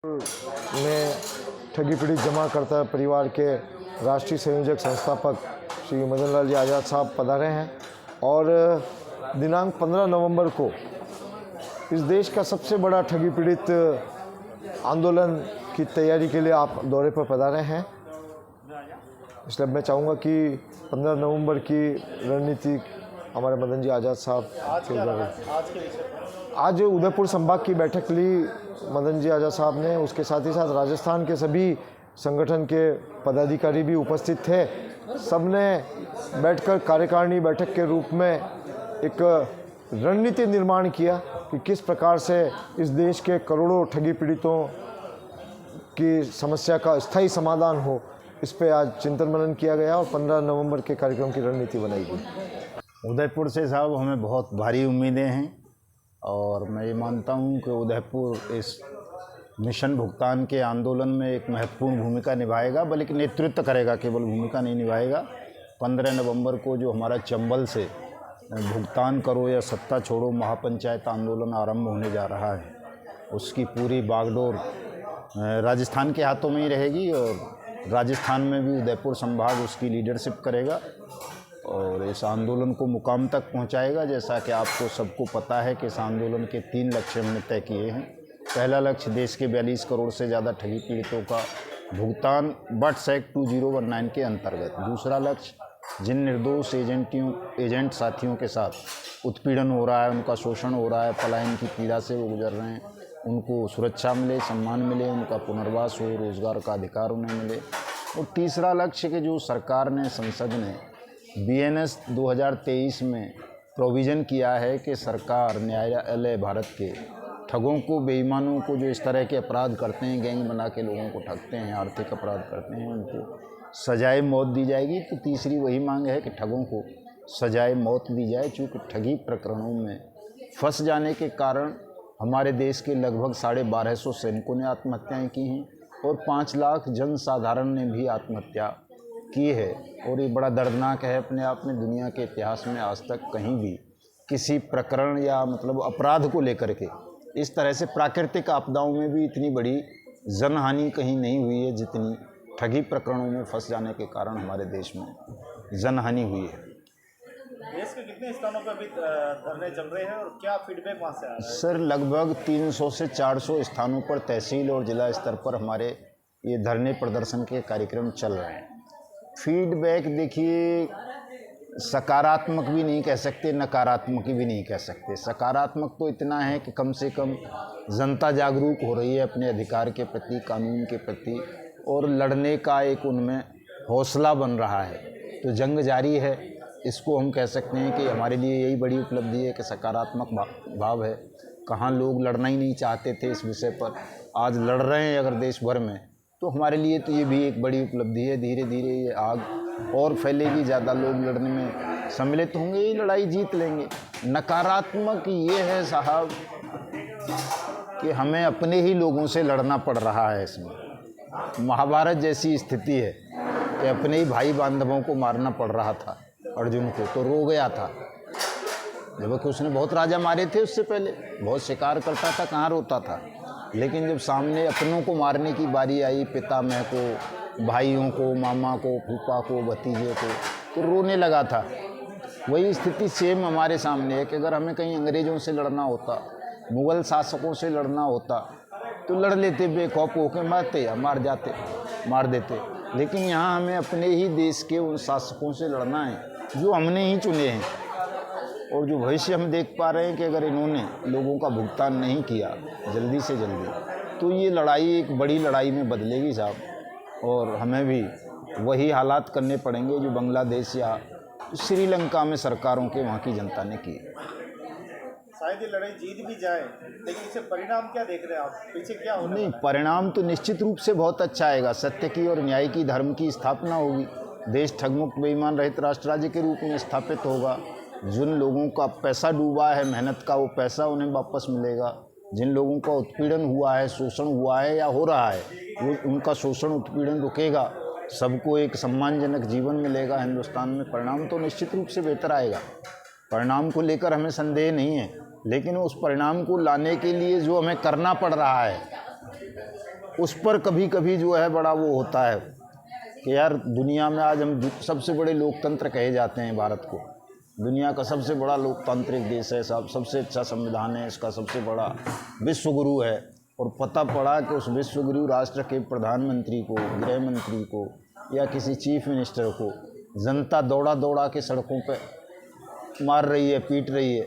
में ठगी पीड़ित जमाकर्ता परिवार के राष्ट्रीय संयोजक संस्थापक श्री मदन लाल जी आज़ाद साहब पधारे हैं और दिनांक 15 नवंबर को इस देश का सबसे बड़ा ठगी पीड़ित आंदोलन की तैयारी के लिए आप दौरे पर पधारे हैं। इसलिए मैं चाहूँगा कि 15 नवंबर की रणनीति हमारे मदन जी आज़ाद साहब आज उदयपुर संभाग की बैठक ली मदन जी आज़ाद साहब ने। उसके साथ ही साथ राजस्थान के सभी संगठन के पदाधिकारी भी उपस्थित थे। सबने बैठकर कार्यकारिणी बैठक के रूप में एक रणनीति निर्माण किया कि किस प्रकार से इस देश के करोड़ों ठगी पीड़ितों की समस्या का स्थायी समाधान हो, इस पे आज चिंतन मनन किया गया और 15 नवंबर के कार्यक्रम की रणनीति बनाई गई। उदयपुर से साहब हमें बहुत भारी उम्मीदें हैं और मैं ये मानता हूँ कि उदयपुर इस मिशन भुगतान के आंदोलन में एक महत्वपूर्ण भूमिका निभाएगा, बल्कि नेतृत्व करेगा, केवल भूमिका नहीं निभाएगा। 15 नवंबर को जो हमारा चंबल से भुगतान करो या सत्ता छोड़ो महापंचायत आंदोलन आरंभ होने जा रहा है, उसकी पूरी बागडोर राजस्थान के हाथों में ही रहेगी और राजस्थान में भी उदयपुर संभाग उसकी लीडरशिप करेगा और इस आंदोलन को मुकाम तक पहुंचाएगा। जैसा कि आपको सबको पता है कि इस आंदोलन के 3 लक्ष्य हमने तय किए हैं। पहला लक्ष्य देश के 42 करोड़ से ज़्यादा ठगी पीड़ितों का भुगतान बट्स एक्ट 2019 के अंतर्गत। दूसरा लक्ष्य जिन निर्दोष एजेंट साथियों के साथ उत्पीड़न हो रहा है, उनका शोषण हो रहा है, पलायन की पीड़ा से वो गुजर रहे हैं, उनको सुरक्षा मिले, सम्मान मिले, उनका पुनर्वास हो, रोज़गार का अधिकार उन्हें मिले। और तीसरा लक्ष्य कि जो सरकार ने, संसद ने BNS 2023 में प्रोविज़न किया है कि सरकार न्यायालय भारत के ठगों को, बेईमानों को, जो इस तरह के अपराध करते हैं, गैंग बना के लोगों को ठगते हैं, आर्थिक अपराध करते हैं, उनको सजाए मौत दी जाएगी। तो तीसरी वही मांग है कि ठगों को सजाए मौत दी जाए, चूँकि ठगी प्रकरणों में फंस जाने के कारण हमारे देश के लगभग 1250 सैनिकों ने आत्महत्याएँ की हैं और 5 लाख जनसाधारण ने भी आत्महत्या की है। और ये बड़ा दर्दनाक है अपने आप में। दुनिया के इतिहास में आज तक कहीं भी किसी प्रकरण या मतलब अपराध को लेकर के इस तरह से प्राकृतिक आपदाओं में भी इतनी बड़ी जनहानि कहीं नहीं हुई है जितनी ठगी प्रकरणों में फंस जाने के कारण हमारे देश में जनहानि हुई है। देश के कितने स्थानों पर अभी धरने चल रहे हैं और क्या फीडबैक वहाँ से आ रहा है? सर, लगभग 300 से 400 स्थानों पर तहसील और जिला स्तर पर हमारे ये धरने प्रदर्शन के कार्यक्रम चल रहे हैं। फीडबैक देखिए, सकारात्मक भी नहीं कह सकते, नकारात्मक भी नहीं कह सकते। सकारात्मक तो इतना है कि कम से कम जनता जागरूक हो रही है अपने अधिकार के प्रति, कानून के प्रति, और लड़ने का एक उनमें हौसला बन रहा है। तो जंग जारी है, इसको हम कह सकते हैं कि हमारे लिए यही बड़ी उपलब्धि है कि सकारात्मक भाव है। कहाँ लोग लड़ना ही नहीं चाहते थे इस विषय पर, आज लड़ रहे हैं अगर देश भर में, तो हमारे लिए तो ये भी एक बड़ी उपलब्धि है। धीरे धीरे ये आग और फैलेगी, ज़्यादा लोग लड़ने में सम्मिलित होंगे, ये लड़ाई जीत लेंगे। नकारात्मक ये है साहब कि हमें अपने ही लोगों से लड़ना पड़ रहा है। इसमें महाभारत जैसी स्थिति है कि अपने ही भाई बांधवों को मारना पड़ रहा था। अर्जुन को तो रो गया था, जबकि उसने बहुत राजा मारे थे उससे पहले, बहुत शिकार करता था, कहाँ रोता था। लेकिन जब सामने अपनों को मारने की बारी आई, पितामह को, भाइयों को, मामा को, फूफा को, भतीजे को, तो रोने लगा था। वही स्थिति सेम हमारे सामने है कि अगर हमें कहीं अंग्रेज़ों से लड़ना होता, मुग़ल शासकों से लड़ना होता, तो लड़ लेते, बेखौफ होकर मार देते। लेकिन यहाँ हमें अपने ही देश के उन शासकों से लड़ना है जो हमने ही चुने हैं। और जो भविष्य हम देख पा रहे हैं कि अगर इन्होंने लोगों का भुगतान नहीं किया जल्दी से जल्दी, तो ये लड़ाई एक बड़ी लड़ाई में बदलेगी साहब। और हमें भी वही हालात करने पड़ेंगे जो बांग्लादेश या श्रीलंका में सरकारों के वहाँ की जनता ने की। शायद ये लड़ाई जीत भी जाए, लेकिन इससे परिणाम क्या देख रहे हैं आप? पीछे क्या होने नहीं, वाला है? परिणाम तो निश्चित रूप से बहुत अच्छा आएगा। सत्य की और न्याय की, धर्म की स्थापना होगी। देश ठगमुक्त बेईमान रहित राष्ट्र राज्य के रूप में स्थापित होगा। जिन लोगों का पैसा डूबा है मेहनत का, वो पैसा उन्हें वापस मिलेगा। जिन लोगों का उत्पीड़न हुआ है, शोषण हुआ है या हो रहा है, वो उनका शोषण उत्पीड़न रुकेगा। सबको एक सम्मानजनक जीवन मिलेगा हिंदुस्तान में। परिणाम तो निश्चित रूप से बेहतर आएगा, परिणाम को लेकर हमें संदेह नहीं है। लेकिन उस परिणाम को लाने के लिए जो हमें करना पड़ रहा है उस पर कभी कभी जो है बड़ा वो होता है कि यार दुनिया में आज हम सबसे बड़े लोकतंत्र कहे जाते हैं भारत को, दुनिया का सबसे बड़ा लोकतांत्रिक देश है साहब, सबसे अच्छा संविधान है इसका, सबसे बड़ा विश्वगुरु है, और पता पड़ा कि उस विश्वगुरु राष्ट्र के प्रधानमंत्री को, गृह मंत्री को या किसी चीफ मिनिस्टर को जनता दौड़ा दौड़ा के सड़कों पे मार रही है, पीट रही है।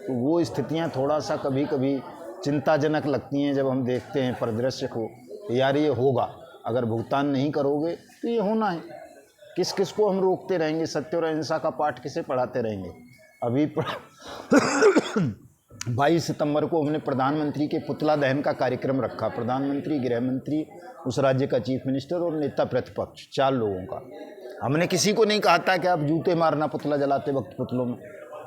तो वो स्थितियां थोड़ा सा कभी कभी चिंताजनक लगती हैं जब हम देखते हैं परिदृश्य को, यार ये होगा, अगर भुगतान नहीं करोगे तो ये होना है। किस किस को हम रोकते रहेंगे, सत्य और अहिंसा का पाठ किसे पढ़ाते रहेंगे। अभी 22 सितंबर को हमने प्रधानमंत्री के पुतला दहन का कार्यक्रम रखा, प्रधानमंत्री, गृह मंत्री, उस राज्य का चीफ मिनिस्टर और नेता प्रतिपक्ष, 4 लोगों का। हमने किसी को नहीं कहा था कि आप जूते मारना पुतला जलाते वक्त पुतलों में,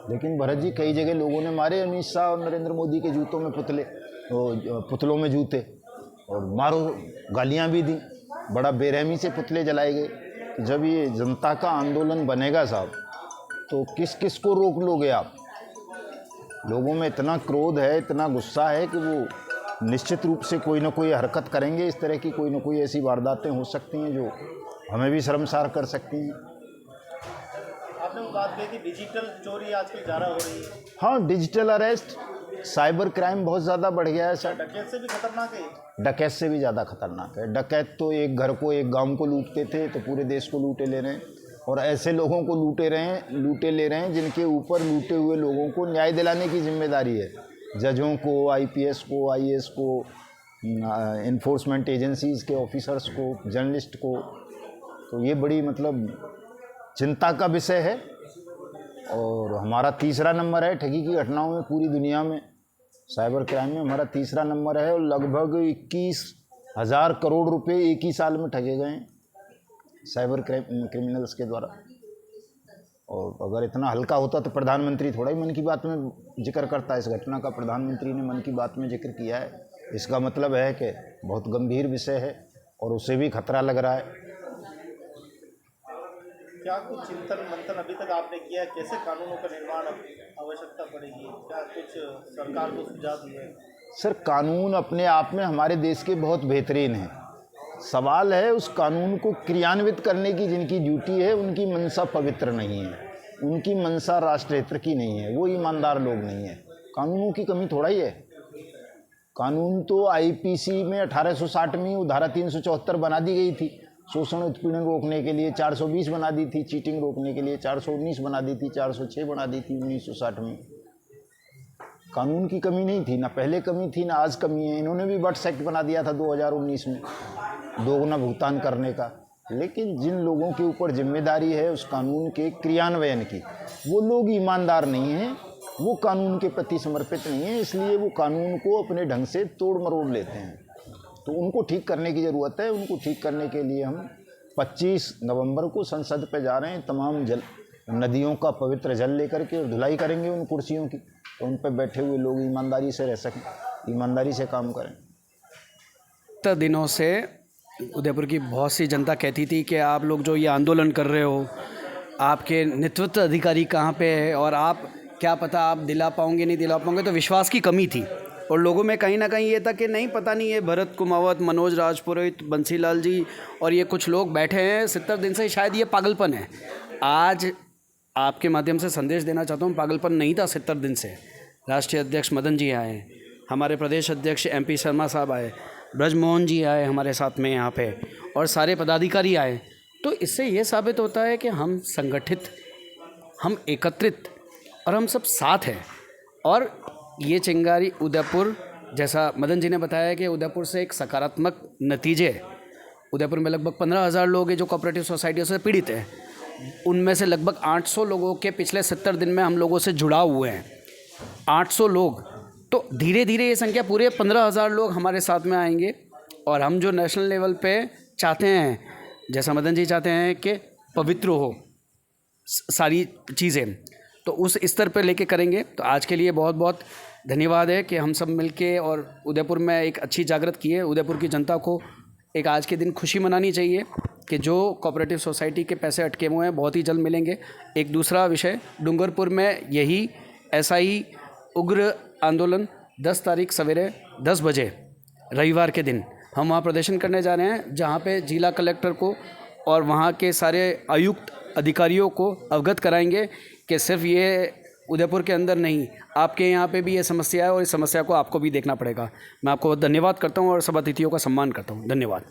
लेकिन भरत जी कई जगह लोगों ने मारे अमित शाह और नरेंद्र मोदी के जूतों में पुतलों में जूते, और मारो गालियां भी दी, बड़ा बेरहमी से पुतले जलाए गए। तो जब ये जनता का आंदोलन बनेगा साहब, तो किस किस को रोक लोगे आप। लोगों में इतना क्रोध है, इतना गुस्सा है कि वो निश्चित रूप से कोई ना कोई हरकत करेंगे। इस तरह की कोई ना कोई ऐसी वारदातें हो सकती हैं जो हमें भी शर्मसार कर सकती हैं। आपने वो बात कही कि डिजिटल चोरी आजकल ज़्यादा हो रही है। हाँ, डिजिटल अरेस्ट, साइबर क्राइम बहुत ज़्यादा बढ़ गया है सर। डकैत से भी खतरनाक है। डकैत से भी ज़्यादा खतरनाक है। डकैत तो एक घर को, एक गांव को लूटते थे, तो पूरे देश को लूटे ले रहे हैं, और ऐसे लोगों को लूटे ले रहे हैं जिनके ऊपर लूटे हुए लोगों को न्याय दिलाने की जिम्मेदारी है। जजों को, आईपीएस को, आईएएस को, इन्फोर्समेंट एजेंसीज़ के ऑफिसर्स को, जर्नलिस्ट को। तो ये बड़ी मतलब चिंता का विषय है। और हमारा तीसरा नंबर है ठगी की घटनाओं में पूरी दुनिया में, साइबर क्राइम में हमारा तीसरा नंबर है, और लगभग 21,000 करोड़ रुपए एक ही साल में ठगे गए हैं साइबर क्रिमिनल्स के द्वारा। और अगर इतना हल्का होता तो प्रधानमंत्री थोड़ा ही मन की बात में जिक्र करता है। इस घटना का प्रधानमंत्री ने मन की बात में जिक्र किया है, इसका मतलब है कि बहुत गंभीर विषय है और उसे भी खतरा लग रहा है। क्या कुछ चिंतन मंथन अभी तक आपने किया है, कैसे कानूनों का निर्माण आवश्यकता पड़ेगी, क्या कुछ सरकार को सुझाव दिए? सर, कानून अपने आप में हमारे देश के बहुत बेहतरीन हैं। सवाल है उस कानून को क्रियान्वित करने की जिनकी ड्यूटी है, उनकी मंशा पवित्र नहीं है, उनकी मंशा राष्ट्रहित की नहीं है, वो ईमानदार लोग नहीं है। कानूनों की कमी थोड़ा ही है। कानून तो आईपीसी में 1860 में वो धारा 374 बना दी गई थी, शोषण उत्पीड़न रोकने के लिए 420 बना दी थी, चीटिंग रोकने के लिए 419 बना दी थी, 406 बना दी थी 1960 में। कानून की कमी नहीं थी, ना पहले कमी थी ना आज कमी है। इन्होंने भी बट्स एक्ट बना दिया था 2019 में, दोगुना भुगतान करने का। लेकिन जिन लोगों के ऊपर जिम्मेदारी है उस कानून के क्रियान्वयन की, वो लोग ईमानदार नहीं हैं, वो कानून के प्रति समर्पित नहीं है, इसलिए वो कानून को अपने ढंग से तोड़ मरोड़ लेते हैं। तो उनको ठीक करने की ज़रूरत है। उनको ठीक करने के लिए हम 25 नवंबर को संसद पे जा रहे हैं। तमाम नदियों का पवित्र जल लेकर के धुलाई करेंगे उन कुर्सियों की, तो उन पर बैठे हुए लोग ईमानदारी से रह सकें, ईमानदारी से काम करें। तो दिनों से उदयपुर की बहुत सी जनता कहती थी कि आप लोग जो ये आंदोलन कर रहे हो, आपके नेतृत्व अधिकारी कहाँ पे है, और आप क्या पता आप दिला पाओगे नहीं दिला पाओगे। तो विश्वास की कमी थी, और लोगों में कहीं ना कहीं ये था कि नहीं, पता नहीं, ये भरत कुमावत, मनोज राजपुरोहित, बंसीलाल जी और ये कुछ लोग बैठे हैं 70 दिन से, शायद ये पागलपन है। आज आपके माध्यम से संदेश देना चाहता हूँ, पागलपन नहीं था 70 दिन से। राष्ट्रीय अध्यक्ष मदन जी आए, हमारे प्रदेश अध्यक्ष MP शर्मा साहब आए, ब्रजमोहन जी आए हमारे साथ में यहाँ पे, और सारे पदाधिकारी आए। तो इससे ये साबित होता है कि हम संगठित, हम एकत्रित और हम सब साथ हैं। और ये चिंगारी उदयपुर, जैसा मदन जी ने बताया कि उदयपुर से एक सकारात्मक नतीजे, उदयपुर में लगभग 15,000 लोग हैं जो कोऑपरेटिव सोसाइटियों से पीड़ित हैं। उनमें से लगभग 800 लोगों के पिछले 70 दिन में हम लोगों से जुड़ाव हुए हैं, 800 लोग। तो धीरे धीरे ये संख्या पूरे 15,000 लोग हमारे साथ में आएंगे। और हम जो नेशनल लेवल पे चाहते हैं, जैसा मदन जी चाहते हैं कि पवित्र हो सारी चीज़ें, तो उस स्तर पर लेके करेंगे। तो आज के लिए बहुत बहुत धन्यवाद है कि हम सब मिलके और उदयपुर में एक अच्छी जागृत की है। उदयपुर की जनता को एक आज के दिन खुशी मनानी चाहिए कि जो कोऑपरेटिव सोसाइटी के पैसे अटके हुए हैं बहुत ही जल्द मिलेंगे। एक दूसरा विषय, डूंगरपुर में यही ऐसा ही उग्र आंदोलन 10 तारीख सवेरे 10 बजे रविवार के दिन हम वहाँ प्रदर्शन करने जा रहे हैं, जहाँ पे जिला कलेक्टर को और वहाँ के सारे आयुक्त अधिकारियों को अवगत कराएंगे कि सिर्फ ये उदयपुर के अंदर नहीं, आपके यहाँ पे भी ये समस्या है और इस समस्या को आपको भी देखना पड़ेगा। मैं आपको बहुत धन्यवाद करता हूँ और सब अतिथियों का सम्मान करता हूँ। धन्यवाद।